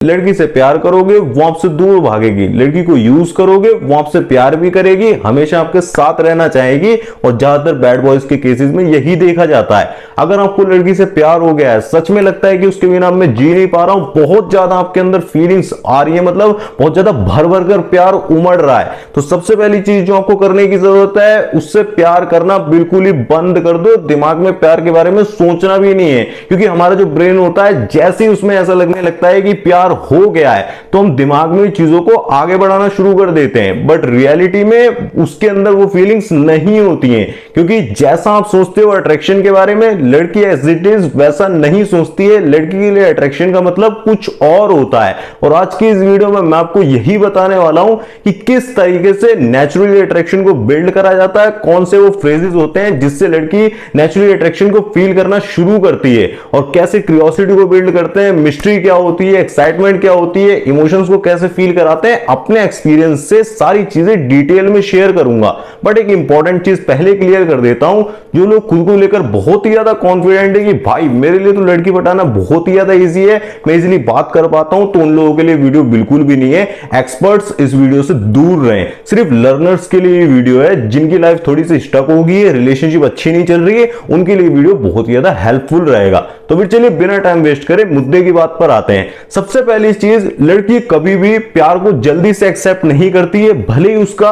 लड़की से प्यार करोगे वो आपसे दूर भागेगी, लड़की को यूज करोगे वो आपसे प्यार भी करेगी, हमेशा आपके साथ रहना चाहेगी। और ज्यादातर बैड बॉयज के केसेस में यही देखा जाता है। अगर आपको लड़की से प्यार हो गया है, सच में लगता है कि उसके बिना मैं जी नहीं पा रहा हूं, बहुत ज्यादा आपके अंदर फीलिंग्स आ रही है, मतलब बहुत ज्यादा भर भर कर प्यार उमड़ रहा है, तो सबसे पहली चीज जो आपको करने की जरूरत है, उससे प्यार करना बिल्कुल ही बंद कर दो। दिमाग में प्यार के बारे में सोचना भी नहीं है, क्योंकि हमारा जो ब्रेन होता है, जैसे ही उसमें ऐसा लगने लगता है कि प्यार हो गया है, तो हम दिमाग में चीजों को आगे बढ़ाना शुरू कर देते हैं। बट रियलिटी में उसके अंदर वो फीलिंग्स नहीं होती हैं, क्योंकि जैसा आप सोचते हो अट्रैक्शन के बारे में, लड़की एज इट इज वैसा नहीं सोचती है। लड़की के लिए अट्रैक्शन का मतलब कुछ और होता है। और आज की इस वीडियो में मैं आपको यही बताने वाला हूं कि किस तरीके से नेचुरली अट्रैक्शन को बिल्ड करा जाता है, कौन से वो फ्रेजेस होते हैं जिससे लड़की नेचुरली अट्रैक्शन को फील करना शुरू करती है, और कैसे क्यूरियोसिटी को बिल्ड करते हैं, मिस्ट्री क्या होती है, एक्साइटमेंट क्या होती है, इमोशंस को कैसे फील कराते हैं। अपने एक्सपीरियंस से सारी चीजें डिटेल में शेयर करूंगा। बट एक इंपॉर्टेंट चीज पहले क्लियर कर देता हूं, जो लोग खुद को लेकर बहुत ही ज्यादा कॉन्फिडेंट है कि भाई मेरे लिए तो लड़की पटाना बहुत ही ज्यादा इजी है, मैं इजीली बात कर पाता हूं, तो उन लोगों के लिए वीडियो बिल्कुल भी नहीं है। एक्सपर्ट्स इस वीडियो से दूर रहें, सिर्फ लर्नर्स के लिए वीडियो है। जिनकी लाइफ थोड़ी सी स्टक होगी है, रिलेशनशिप अच्छी नहीं चल रही है, उनके लिए वीडियो बहुत ही ज्यादा हेल्पफुल रहेगा। तो फिर चलिए बिना टाइम वेस्ट करे मुद्दे की बात पर आते हैं। सबसे पहली चीज, लड़की कभी भी प्यार को जल्दी से एक्सेप्ट नहीं करती है। भले ही उसका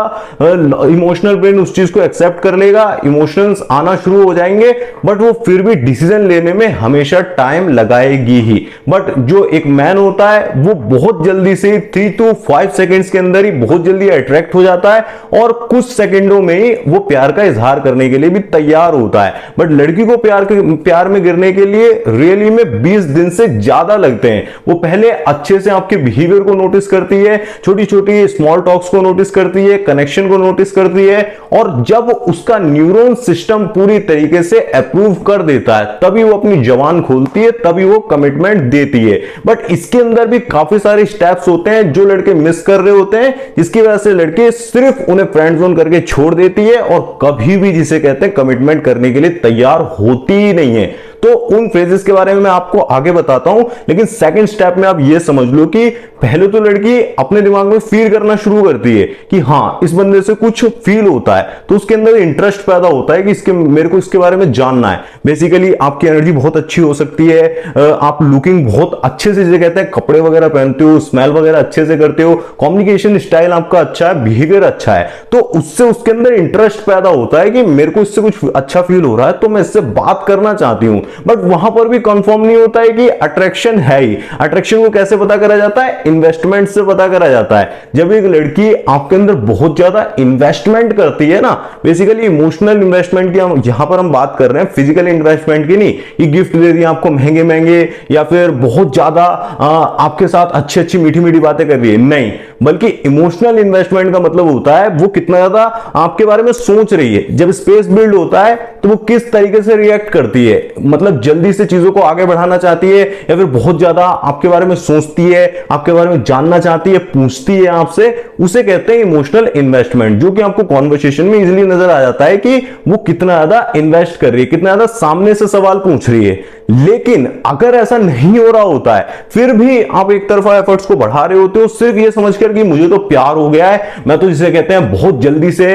इमोशनल ब्रेन उस चीज को एक्सेप्ट कर लेगा, इमोशंस आना शुरू हो जाएंगे, बट वो फिर भी डिसीजन लेने में हमेशा टाइम लगाएगी ही। बट जो एक मैन होता है वो बहुत जल्दी से 3 to 5 सेकेंड्स के अंदर ही बहुत जल्दी अट्रैक्ट हो जाता है, और कुछ सेकेंडों में ही वो प्यार का इजहार करने के लिए भी तैयार होता है। बट लड़की को प्यार में गिरने के लिए रियली में 20 दिन से ज्यादा लगते हैं। वो पहले अच्छे से आपके बिहेवियर को नोटिस करती है, छोटी छोटी स्मॉल टॉक्स को नोटिस करती है, कनेक्शन को नोटिस करती है, और जब उसका न्यूरॉन सिस्टम पूरी तरीके से अप्रूव कर देता है, तभी वो अपनी जबान खोलती है, तभी वो कमिटमेंट देती है। बट इसके अंदर भी काफी सारे स्टेप्स होते हैं जो लड़के मिस कर रहे होते हैं, जिसकी वजह से लड़के सिर्फ उन्हें फ्रेंड जोन करके छोड़ देती है, और कभी भी जिसे कहते हैं कमिटमेंट करने के लिए तैयार होती ही नहीं है। तो उन फ्रेजेस के बारे में मैं आपको आगे बताता हूं, लेकिन सेकंड स्टेप में आप ये समझ लो कि पहले तो लड़की अपने दिमाग में फील करना शुरू करती है कि हाँ इस बंदे से कुछ फील होता है, तो उसके अंदर इंटरेस्ट पैदा होता है कि मेरे को इसके बारे में जानना है। बेसिकली आपकी एनर्जी बहुत अच्छी हो सकती है, आप लुकिंग बहुत अच्छे से, जिसे कहते हैं कपड़े वगैरह पहनते हो, स्मेल वगैरह अच्छे से करते हो, कम्युनिकेशन स्टाइल आपका अच्छा है, बिहेवियर अच्छा है, तो उससे उसके अंदर इंटरेस्ट पैदा होता है कि मेरे को इससे कुछ अच्छा फील हो रहा है, तो मैं इससे बात करना चाहती हूं। बट वहां पर भी कंफर्म नहीं होता है कि अट्रैक्शन है ही। अट्रैक्शन को कैसे पता करा जाता है? इन्वेस्टमेंट से पता करा जाता है। जब एक लड़की आपके अंदर बहुत ज्यादा इन्वेस्टमेंट करती है ना, बेसिकली इमोशनल इन्वेस्टमेंट की यहां पर हम बात कर रहे हैं, फिजिकल इन्वेस्टमेंट की नहीं, ये गिफ्ट दे दिया आपको महंगे महंगे, या फिर बहुत ज्यादा आपके साथ अच्छी अच्छी मीठी मीठी बातें कर रही है, नहीं, बल्कि इमोशनल इन्वेस्टमेंट का मतलब होता है वो कितना ज्यादा आपके बारे में सोच रही है। जब स्पेस बिल्ड होता है तो वो किस तरीके से रिएक्ट करती है, मतलब जल्दी से चीजों को आगे बढ़ाना चाहती है, या फिर बहुत ज्यादा आपके बारे में सोचती है, आपके बारे में जानना चाहती है, पूछती है आपसे, उसे कहते हैं इमोशनल इन्वेस्टमेंट। जो कि आपको कॉन्वर्सेशन में इजीली नजर आ जाता है कि वो कितना ज्यादा इन्वेस्ट कर रही है, कितना ज्यादा सामने से सवाल पूछ रही है। लेकिन अगर ऐसा नहीं हो रहा होता है, फिर भी आप एक तरफा एफर्ट्स को बढ़ा रहे होते हो सिर्फ ये समझकर कि मुझे तो प्यार हो गया है, मैं तो जिसे कहते हैं बहुत जल्दी से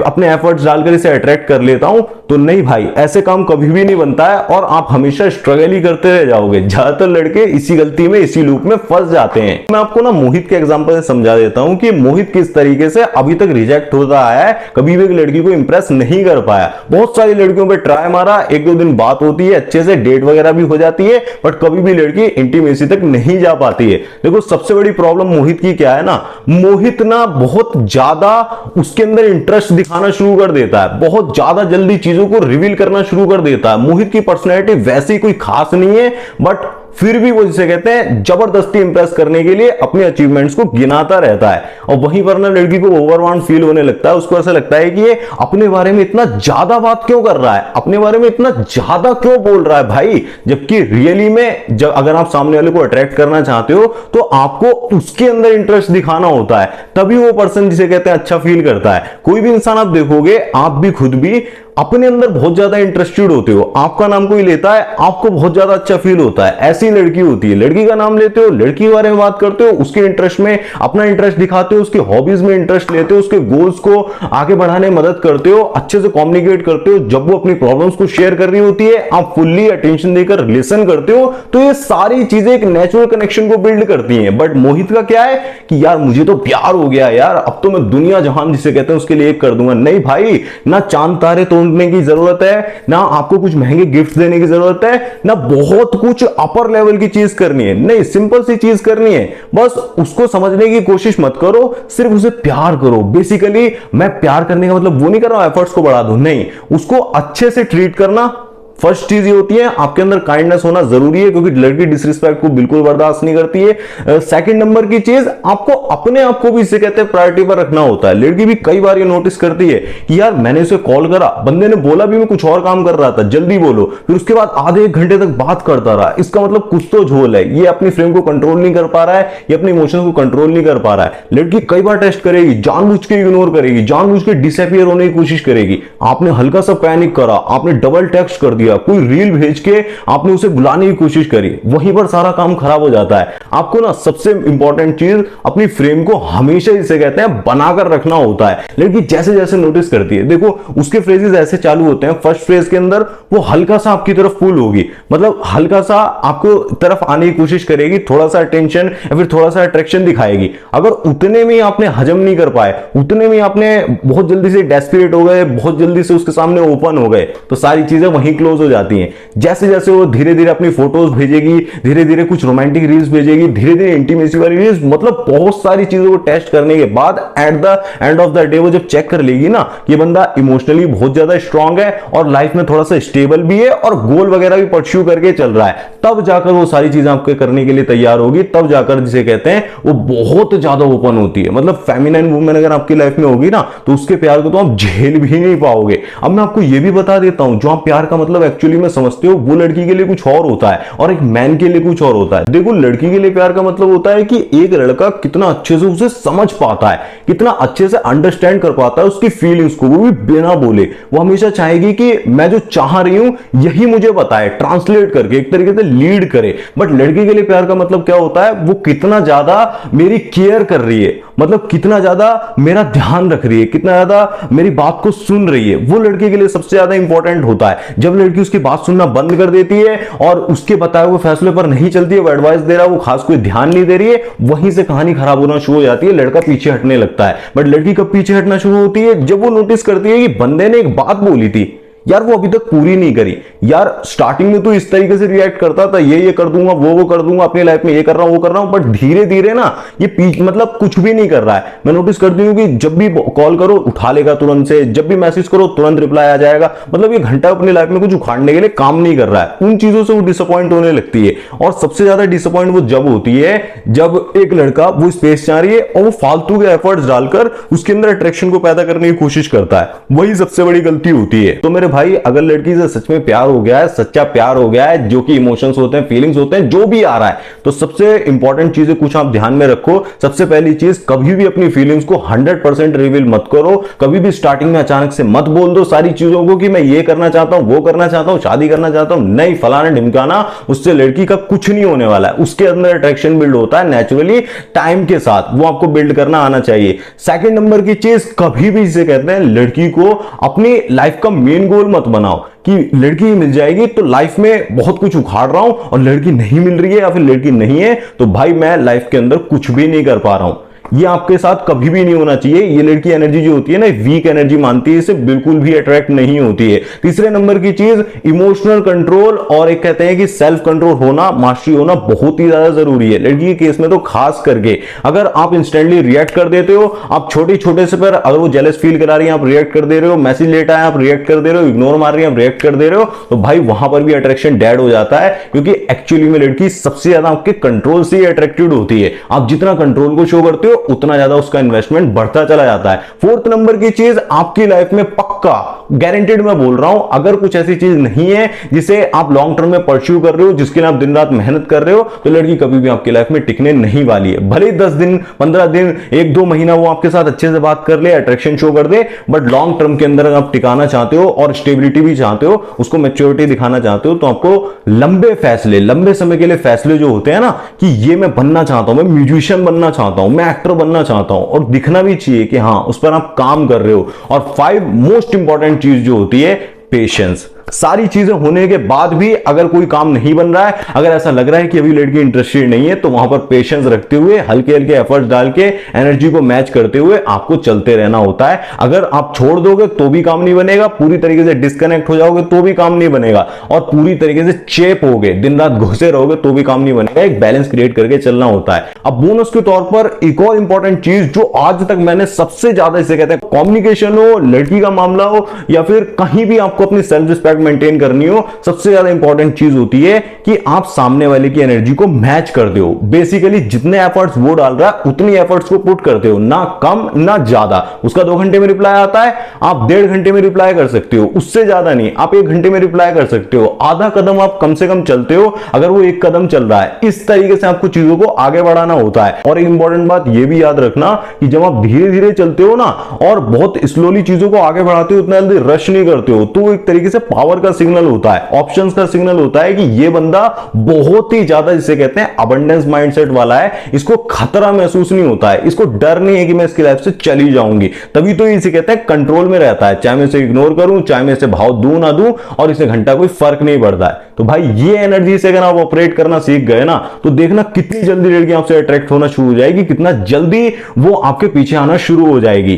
अपने एफर्ट्स डालकर इसे अट्रैक्ट कर लेता हूं, तो नहीं भाई, ऐसे काम कभी भी नहीं बनता है, और आप हमेशा स्ट्रगल ही करते रह जाओगे। ज्यादातर लड़के इसी गलती में, इसी लूप में फंस जाते हैं। मैं आपको ना मोहित के एग्जांपल से समझा देता हूं कि मोहित किस तरीके से अभी तक रिजेक्ट होता आया है, कभी भी एक लड़की को इंप्रेस नहीं कर पाया। बहुत सारी लड़कियों पे ट्राई मारा, 1-2 दिन बात होती है, अच्छे से डेट वगैरह भी हो जाती है, बट कभी भी लड़की इंटीमेसी तक नहीं जा पाती है। देखो सबसे बड़ी प्रॉब्लम मोहित की क्या है ना, मोहित ना बहुत ज्यादा उसके अंदर इंटरेस्ट दिखाना शुरू कर देता है, बहुत ज्यादा जल्दी चीजों को रिवील करना शुरू कर देता है। मोहित की पर्सनैलिटी वैसे ही कोई खास नहीं है, बट फिर भी वो जिसे कहते हैं जबरदस्ती इंप्रेस करने के लिए अपने अचीवमेंट्स को गिनाता रहता है, और वहीं पर ना लड़की को ओवरवाउंड फील होने लगता है। उसको ऐसा लगता है कि ये अपने बारे में इतना ज्यादा बात क्यों कर रहा है, अपने बारे में इतना ज्यादा क्यों बोल रहा है भाई, जबकि रियली में जब अगर आप सामने वाले को अट्रैक्ट करना चाहते हो तो आपको उसके अंदर इंटरेस्ट दिखाना होता है, तभी वो पर्सन जिसे कहते हैं अच्छा फील करता है। कोई भी इंसान आप देखोगे, आप भी खुद भी अपने अंदर बहुत ज्यादा इंटरेस्टेड होते हो, आपका नाम कोई लेता है आपको बहुत ज्यादा अच्छा फील होता है, ऐसी लड़की होती है। लड़की का नाम लेते हो, लड़की के बारे में बात करते हो, उसके इंटरेस्ट में अपना इंटरेस्ट दिखाते हो, उसकी हॉबीज में इंटरेस्ट लेते हो, उसके गोल्स को आगे बढ़ाने में मदद करते हो, अच्छे से कम्युनिकेट करते हो। जब वो अपनी प्रॉब्लम्स को शेयर कर रही होती है आप फुल्ली अटेंशन देकर लिसन करते हो। तो ये सारी चीजें एक नेचुरल कनेक्शन को बिल्ड करती हैं। बट मोहित का क्या है कि यार मुझे तो प्यार हो गया यार, अब तो मैं दुनिया जहान जिसे कहते हैं उसके लिए एक कर दूंगा। नहीं भाई, ना चांद तारे तोड़ने की जरूरत है, ना आपको कुछ महंगे गिफ्ट देने की जरूरत है, ना बहुत कुछ अपर लेवल की चीज करनी है। नहीं, सिंपल सी चीज करनी है, बस उसको समझने की कोशिश मत करो, सिर्फ उसे प्यार करो। बेसिकली मैं प्यार करने का मतलब वो नहीं कर रहा हूं एफर्ट्स को बढ़ा दूं, नहीं, उसको अच्छे से ट्रीट करना। फर्स्ट चीज ये होती है आपके अंदर काइंडनेस होना जरूरी है, क्योंकि लड़की डिसरिस्पेक्ट को बिल्कुल बर्दाश्त नहीं करती है। सेकंड नंबर की चीज, आपको अपने आप को भी इसे कहते हैं प्रायोरिटी पर रखना होता है। लड़की भी कई बार ये नोटिस करती है कि यार मैंने उसे कॉल करा, बंदे ने बोला भी मैं कुछ और काम कर रहा था, जल्दी बोलो, फिर उसके बाद आधे एक घंटे तक बात करता रहा, इसका मतलब कुछ तो झोल है। ये अपनी फ्रेम को कंट्रोल नहीं कर पा रहा है, ये अपने इमोशंस को कंट्रोल नहीं कर पा रहा है। लड़की कई बार टेस्ट करेगी, जानबूझ के इग्नोर करेगी, जानबूझ के डिसअपियर होने की कोशिश करेगी। आपने हल्का सा पैनिक करा, आपने डबल टेक्स्ट कर दिया, कोई रील भेज के आपने उसे बुलाने की कोशिश करी, वहीं पर सारा काम खराब हो जाता है। आपको ना सबसे इंपॉर्टेंट चीज अपनी फ्रेम को हमेशा इसे कहते हैं बनाकर रखना होता है। लड़की जैसे जैसे नोटिस करती है, देखो उसके फ्रेजेस ऐसे चालू होते हैं, फर्स्ट फ्रेज के अंदर वो हल्का सा आपकी तरफ पुल होगी, मतलब हल्का सा आपको तरफ आने की कोशिश करेगी, थोड़ा सा अटेंशन या फिर थोड़ा सा अट्रैक्शन दिखाएगी। अगर उतने में आपने हजम नहीं कर पाए, उतने में आपने बहुत जल्दी से डेस्परेट हो गए, बहुत जल्दी से उसके सामने ओपन हो गए, तो सारी चीजें वहीं क्लोज हो जाती हैं। जैसे जैसे वो धीरे धीरे अपनी फोटोज भेजेगी, धीरे धीरे कुछ रोमांटिक रील्स भेजेगी, धीरे धीरे इंटीमेसी वाली रील्स, मतलब बहुत सारी चीजों को टेस्ट करने के बाद at the end of the day वो जब चेक कर लेगी ना ये बंदा इमोशनली बहुत ज्यादा स्ट्रांग है और लाइफ में थोड़ा सा स्टेबल भी है और गोल वगैरह भी परस्यू करके चल रहा है, तब जाकर वो सारी चीजें आपके करने के लिए तैयार होगी। तब जाकर जिसे कहते हैं वो बहुत ज्यादा ओपन होती है। मतलब फेमिनाइन वुमेन अगर आपकी लाइफ में होगी ना तो उसके प्यार को तो आप झेल भी नहीं पाओगे। अब मैं आपको ये भी बता देता हूं, जो आप प्यार का मतलब एक्चुअली में समझते हो वो लड़की के लिए कुछ और होता है और एक मैन के लिए कुछ और होता है। देखो लड़की के लिए प्यार का मतलब होता है कि एक लड़का कितना अच्छे से उसे समझ पाता है, कितना अच्छे से अंडरस्टैंड कर पाता है उसकी फीलिंग्स को, वो भी बिना बोले। वो हमेशा चाहेगी कि मैं जो चाह रही हूं यही मुझे बताए, ट्रांसलेट करके एक तरीके से लीड करे। बट लड़की के लिए प्यार का मतलब क्या होता है, वो कितना ज्यादा मेरी केयर कर रही है, मतलब कितना ज्यादा मेरा ध्यान रख रही है, कितना ज्यादा मेरी बात को सुन रही है, वो लड़की के लिए सबसे ज्यादा इंपॉर्टेंट होता है। जब लड़की उसकी बात सुनना बंद कर देती है और उसके बताए हुए फैसले पर नहीं चलती है, वो एडवाइस दे रहा है, वो खास कोई ध्यान नहीं दे रही है, वहीं से कहानी खराब होना शुरू हो जाती है, लड़का पीछे हटने लगता है। बट लड़की कब पीछे हटना शुरू होती है, जब वो नोटिस करती है कि बंदे ने एक बात बोली थी यार वो अभी तक पूरी नहीं करी। यार स्टार्टिंग में तो इस तरीके से रिएक्ट करता था, ये कर दूंगा वो कर दूंगा, अपनी लाइफ में ये कर रहा हूं वो कर रहा हूं, बट धीरे धीरे ना ये मतलब कुछ भी नहीं कर रहा है। मैं नोटिस करती हूँ कि जब भी कॉल करो उठा लेगा तुरंत से, जब भी मैसेज करो तुरंत रिप्लाई आ जाएगा, मतलब ये घंटा अपनी लाइफ में कुछ उखाड़ने के लिए काम नहीं कर रहा है। उन चीजों से वो डिसअपॉइंट होने लगती है और सबसे ज्यादा डिसअपॉइंट वो जब होती है जब एक लड़का वो स्पेस चाह रही है और वो फालतू के एफर्ट्स डालकर उसके अंदर अट्रैक्शन को पैदा करने की कोशिश करता है, वही सबसे बड़ी गलती होती है। तो मेरे भाई अगर लड़की से सच में प्यार हो गया है, सच्चा प्यार हो गया है, जो कि इमोशंस होते हैं, फीलिंग्स होते हैं, जो भी आ रहा है, तो सबसे इंपॉर्टेंट चीजें कुछ आप ध्यान में रखो। सबसे पहली चीज, कभी भी अपनी फीलिंग्स को 100% रिवील मत करो। कभी भी स्टार्टिंग में अचानक से मत बोल दो सारी चीजों को कि मैं ये करना चाहता हूं, वो करना चाहता हूं, शादी करना चाहता हूं, नहीं फलाना ढिमकाना, उससे लड़की का कुछ नहीं होने वाला है। उसके अंदर अट्रैक्शन बिल्ड होता है नेचुरली टाइम के साथ, वो आपको बिल्ड करना आना चाहिए। सेकंड नंबर की चीज, कभी भी इसे कहते हैं लड़की को अपनी लाइफ का मेन गोल मत बनाओ कि लड़की मिल जाएगी तो लाइफ में बहुत कुछ उखाड़ रहा हूं और लड़की नहीं मिल रही है या फिर लड़की नहीं है तो भाई मैं लाइफ के अंदर कुछ भी नहीं कर पा रहा हूं। ये आपके साथ कभी भी नहीं होना चाहिए। ये लड़की एनर्जी जो होती है ना, वीक एनर्जी मानती है, इसे बिल्कुल भी अट्रैक्ट नहीं होती है। तीसरे नंबर की चीज, इमोशनल कंट्रोल और एक कहते हैं कि सेल्फ कंट्रोल होना, मास्टरी होना बहुत ही ज्यादा जरूरी है। लड़की के केस में तो खास करके अगर आप इंस्टेंटली रिएक्ट कर देते हो, आप छोटे छोटे से पर अगर वो जेलस फील करा रही है आप रिएक्ट कर दे रहे हो, मैसेज लेट आया आप रिएक्ट कर दे रहे हो, इग्नोर मार रही है आप रिएक्ट कर दे रहे हो, तो भाई वहां पर भी अट्रैक्शन डेड हो जाता है। क्योंकि एक्चुअली में लड़की सबसे ज्यादा आपके कंट्रोल से ही अट्रैक्टेड होती है। आप जितना कंट्रोल को शो करते हो उतना ज्यादा उसका इन्वेस्टमेंट बढ़ता चला जाता है। फोर्थ नंबर की चीज, आपकी लाइफ में पक्का गारंटेड मैं बोल रहा हूं, अगर कुछ ऐसी चीज नहीं है जिसे आप लॉन्ग टर्म में परस्यू कर रहे हो, जिसके लिए आप दिन रात मेहनत कर रहे हो, तो लड़की कभी भी आपकी लाइफ में टिकने नहीं वाली है। भले 10 दिन 15 दिन 1-2 महीना वो आपके साथ अच्छे से बात कर ले, अट्रैक्शन शो कर दे, बट लॉन्ग टर्म के अंदर अगर आप टिकाना चाहते हो और स्टेबिलिटी भी चाहते हो, उसको मैच्योरिटी दिखाना चाहते हो, तो आपको लंबे फैसले, लंबे समय के लिए फैसले जो होते हैं ना, कि ये मैं बनना चाहता हूं, मैं म्यूजिशियन बनना चाहता हूं, मैं एक्टर बनना चाहता हूं, और दिखना भी चाहिए कि हां उस पर आप काम कर रहे हो। और 5 मोस्ट इंपॉर्टेंट चीज जो होती है, पेशेंस। सारी चीजें होने के बाद भी अगर कोई काम नहीं बन रहा है, अगर ऐसा लग रहा है कि अभी लड़की इंटरेस्टेड नहीं है, तो वहां पर पेशेंस रखते हुए, हल्के हल्के एफर्ट्स डाल के, एनर्जी को मैच करते हुए आपको चलते रहना होता है। अगर आप छोड़ दोगे तो भी काम नहीं बनेगा, पूरी तरीके से डिस्कनेक्ट हो जाओगे तो भी काम नहीं बनेगा, और पूरी तरीके से चेप होगे, दिन रात घुसे रहोगे तो भी काम नहीं बनेगा। एक बैलेंस क्रिएट करके चलना होता है। अब बोनस के तौर पर एक और इंपॉर्टेंट चीज जो आज तक मैंने सबसे ज्यादा, इसे कहते हैं कम्युनिकेशन हो, लड़की का मामला हो, या फिर कहीं भी आपको अपनी सेल्फ रिस्पेक्ट मेंटेन करनी हो, सबसे ज्यादा इंपॉर्टेंट चीज होती है कि आप सामने वाले की एनर्जी को मैच करते हो। बेसिकली जितने एफर्ट्स वो डाल रहा है उतनी एफर्ट्स को पुट करते हो, ना कम ना ज्यादा। उसका 2 घंटे में रिप्लाई आता है, आप 1.5 घंटे में रिप्लाई कर सकते हो, उससे ज्यादा नहीं। आप 1 घंटे में रिप्लाई कर सकते हो, आधा कदम आप कम से कम चलते हो अगर वो 1 कदम चल रहा है। इस तरीके से आपको चीजों को आगे बढ़ाना होता है। और एक इंपॉर्टेंट बात यह भी याद रखना कि जब आप धीरे धीरे चलते हो ना, और बहुत स्लोली चीजों को आगे बढ़ाते हो, उतना जल्दी रश नहीं करते हो, तो एक तरीके से पावर का सिग्नल होता है, ऑप्शंस का सिग्नल होता है कि ये बंदा बहुत ही ज्यादा, जिसे कहते हैं अबंडेंस माइंडसेट वाला है, इसको खतरा महसूस नहीं होता है, इसको डर नहीं है कि मैं इसकी लाइफ से चली जाऊंगी। तभी तो इसे कहते हैं कंट्रोल में रहता है, चाहे मैं इसे इग्नोर करूं, चाहे मैं इसे भाव दूं ना दूं, और इसे घंटा कोई फर्क नहीं पड़ता है। तो भाई ये एनर्जी से अगर आप ऑपरेट करना सीख गए ना, तो देखना कितनी जल्दी लड़की आपसे अट्रैक्ट होना शुरू हो जाएगी, कितना जल्दी वो आपके पीछे आना शुरू हो जाएगी।